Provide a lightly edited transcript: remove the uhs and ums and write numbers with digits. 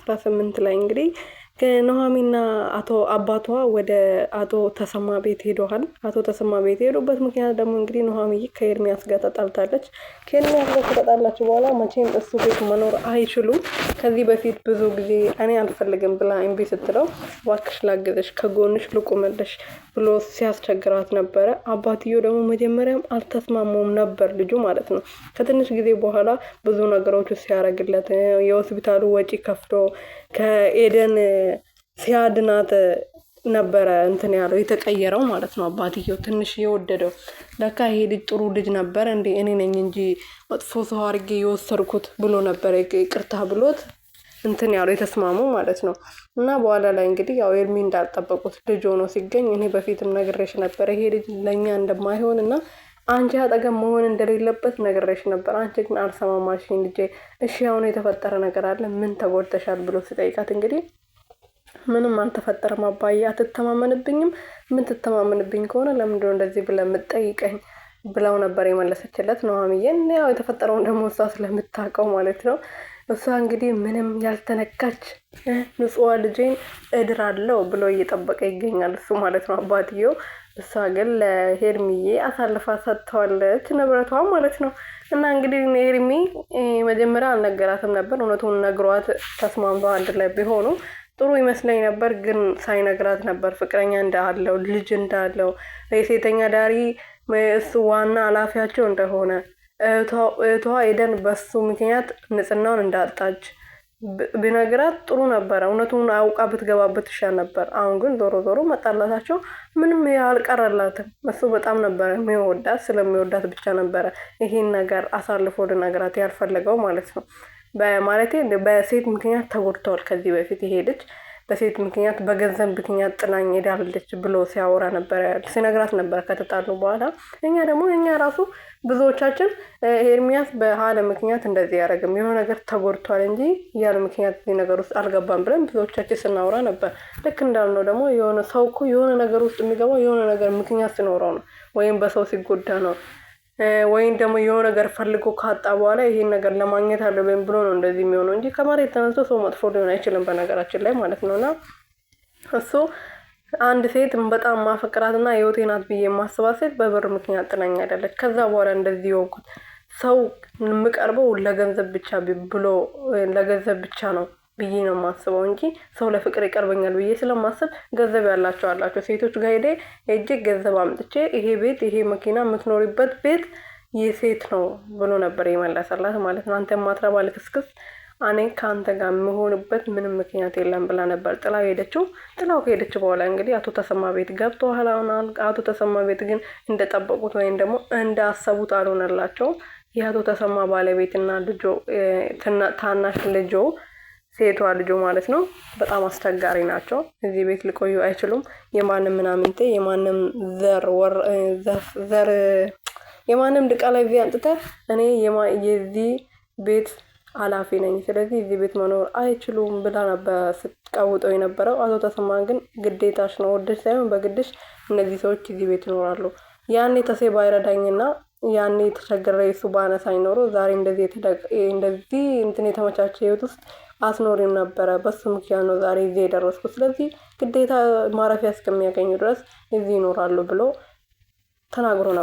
2018 ላይ እንግዲህ ኑሃሚንና አቶ አባቷ ወደ አቶ ተሰማ ቤት ሄደዋል። አቶ ተሰማ ቤት የሄዱበት ምክንያት ደግሞ እንግዲህ ኑሃሚን ከኤርሚያስ ጋር ተጣልታለች። ከኤርሚያስ ጋር ከተጣላች በኋላ መቼም እሱ ቤት መኖር አይችሉም። ከዚህ በፊት ብዙ ጊዜ እኔ አልፈልግም ብላ እምቢ ስትለው እባክሽ ላግዝሽ ከጎንሽ ልቁምልሽ ብሎ ሲያስቸግራት ነበረ። አባትየው ደግሞ መጀመሪያም አልተስማማውም ነበር ልጁ ማለት ነው። ከትንሽ ጊዜ በኋላ ብዙ ነገሮች ሲያረግለት የሆስፒታሉ ወጪ ከፍቶ ከኤደን ሲያድናት ነበረ እንትን ያለው የተቀየረው ማለት ነው። አባትየው ትንሽ የወደደው ለካ ይሄ ልጅ ጥሩ ልጅ ነበር እንዴ እኔ ነኝ እንጂ መጥፎ ሰው አድርጌ የወሰድኩት ብሎ ነበር ይቅርታ ብሎት እንትን ያለው የተስማሙ ማለት ነው። እና በኋላ ላይ እንግዲህ ያው ኤርሚ እንዳልጠበቁት ልጅ ሆኖ ሲገኝ እኔ በፊትም ነግሬሽ ነበር ይሄ ልጅ ለኛ እንደማይሆን እና አንቺ አጠገብ መሆን እንደሌለበት ነግሬሽ ነበር። አንቺ ግን አልሰማማሽኝ ልጄ። እሺ አሁን የተፈጠረ ነገር አለ ምን ተጎድተሻል ብሎ ሲጠይቃት እንግዲህ ምንም አልተፈጠረም አባዬ አትተማመንብኝም? ምን ትተማመንብኝ ከሆነ ለምንድነው እንደዚህ ብለህ የምትጠይቀኝ ብለው ነበር የመለሰችለት ኑሃሚን። ያው የተፈጠረውን ደግሞ እሷ ስለምታውቀው ማለት ነው። እሷ እንግዲህ ምንም ያልተነካች ንጹዋ ልጄን እድራለሁ ብሎ እየጠበቀ ይገኛል እሱ ማለት ነው አባትየው። እሷ ግን ለሄርሚዬ አሳልፋ ሰጥተዋለች ንብረቷ ማለት ነው። እና እንግዲህ ኤርሚ መጀመሪያ አልነገራትም ነበር። እውነቱን ነግሯት ተስማምተው አንድ ላይ ቢሆኑ ጥሩ ይመስለኝ ነበር። ግን ሳይነግራት ነበር ፍቅረኛ እንዳለው ልጅ እንዳለው የሴተኛ ዳሪ እሱ ዋና ኃላፊያቸው እንደሆነ እህቷ ኤደን በሱ ምክንያት ንጽህናውን እንዳጣች ቢነግራት ጥሩ ነበረ። እውነቱን አውቃ ብትገባበት ይሻል ነበር። አሁን ግን ዞሮ ዞሮ መጣላታቸው ምንም አልቀረላትም። እሱ በጣም ነበረ የሚወዳት ስለሚወዳት ብቻ ነበረ ይሄን ነገር አሳልፎ ልነግራት ያልፈለገው ማለት ነው። በማለቴ በሴት ምክንያት ተጎድተዋል ከዚህ በፊት ይሄ ልጅ በሴት ምክንያት በገንዘብ ምክንያት ጥላኝ ሄዳለች ብሎ ሲያወራ ነበር ሲነግራት ነበር ከተጣሉ በኋላ። እኛ ራሱ ብዙዎቻችን ኤርሚያስ በሃለ ምክንያት እንደዚህ ያደርግም የሆነ ነገር ተጎድቷል እንጂ ያለ ምክንያት ነገር ውስጥ አልገባም ብለን ብዙዎቻችን ስናወራ ነበር። ልክ እንዳልነው ደግሞ የሆነ ሰው እኮ የሆነ ነገር ውስጥ የሚገባው የሆነ ነገር ምክንያት ሲኖረው ነው። ወይም በሰው ሲጎዳ ነው። ወይም ደግሞ የሆነ ነገር ፈልጎ ካጣ በኋላ ይሄን ነገር ለማግኘት አለብኝ ብሎ ነው እንደዚህ የሚሆነው እንጂ ከመሬት ተነስቶ ሰው መጥፎ ሊሆን አይችልም በነገራችን ላይ ማለት ነውና እሱ አንድ ሴት በጣም ማፈቅራትና ህይወቴ ናት ብዬ የማስባት ሴት በብር ምክንያት ጥላኝ አይደለች። ከዛ በኋላ እንደዚህ የሆንኩት ሰው የምቀርበው ለገንዘብ ብቻ ብሎ ለገንዘብ ብቻ ነው ብዬ ነው የማስበው እንጂ ሰው ለፍቅር ይቀርበኛል ብዬ ስለማስብ ገንዘብ ያላቸው አላቸው ሴቶች ጋር ሄጄ ገንዘብ አምጥቼ ይሄ ቤት ይሄ መኪና የምትኖሪበት ቤት የሴት ነው ብሎ ነበር የመለሰላት ማለት ነው። አንተ ማትረባ ልክስክስ እኔ ከአንተ ጋር የምሆንበት ምንም ምክንያት የለም ብላ ነበር ጥላው ሄደችው። ጥላው ከሄደች በኋላ እንግዲህ አቶ ተሰማ ቤት ገብተዋል። አቶ ተሰማ ቤት ግን እንደጠበቁት ወይም ደግሞ እንዳሰቡት አልሆነላቸውም። የአቶ ተሰማ ባለቤትና ልጆ ታናሽ ልጆ ሴቷ ልጆ ማለት ነው በጣም አስቸጋሪ ናቸው። እዚህ ቤት ሊቆዩ አይችሉም። የማንም ምናምንቴ የማንም ዘር የማንም ድቃላ ቪ አንጥተህ እኔ የዚህ ቤት ኃላፊ ነኝ ስለዚህ እዚህ ቤት መኖር አይችሉም ብላ ነበር ስትቃወጠው የነበረው። አቶ ተሰማን ግን ግዴታሽ ነው ወደሽ ሳይሆን በግድሽ እነዚህ ሰዎች እዚህ ቤት ይኖራሉ። ያኔ ተሴ ባይረዳኝና ያኔ ተቸግሬ እሱ ባነሳኝ ኖሮ ዛሬ እንደዚህ እንትን የተመቻቸ ህይወት ውስጥ አስኖሪም ነበረ። በሱ ምክንያት ነው ዛሬ እዚህ የደረስኩት። ስለዚህ ግዴታ ማረፊያ እስከሚያገኙ ድረስ እዚህ ይኖራሉ ብሎ ተናግሮ ነበር።